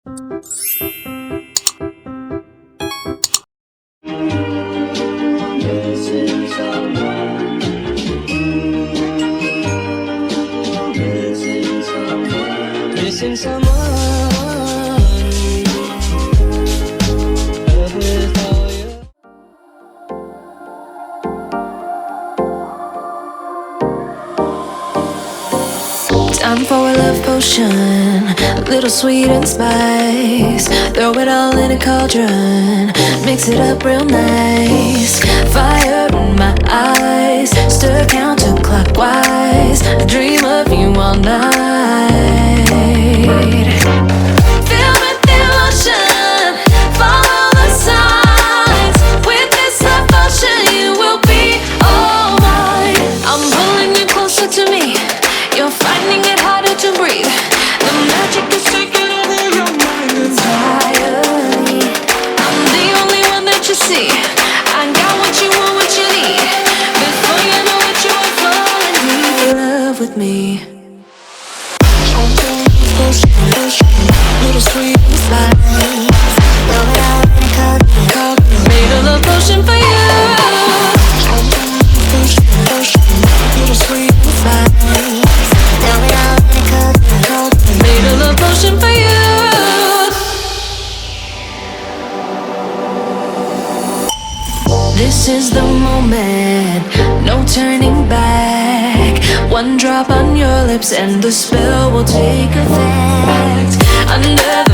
Missing someone without you. Time for a love potion, a little sweet and spice. Throw it all in a cauldron, mix it up real nice. Fire in my eyes, stir counterclockwise. I dream of you all night. Feel with the emotion, follow the signs. With this love potion, you will be all mine. I'm pulling you closer to me. You're finding it harder to breathe. The magic is taking over your mind entirely. I'm the only one that you see. I got what you want, what you need. Before you know it, you are falling deep in love with me. Little sweet spice. Made a love potion for you. Little sweet spice. Made a love potion for you. This is the moment, no turning back. One drop on your lips and the spell will take effect. Under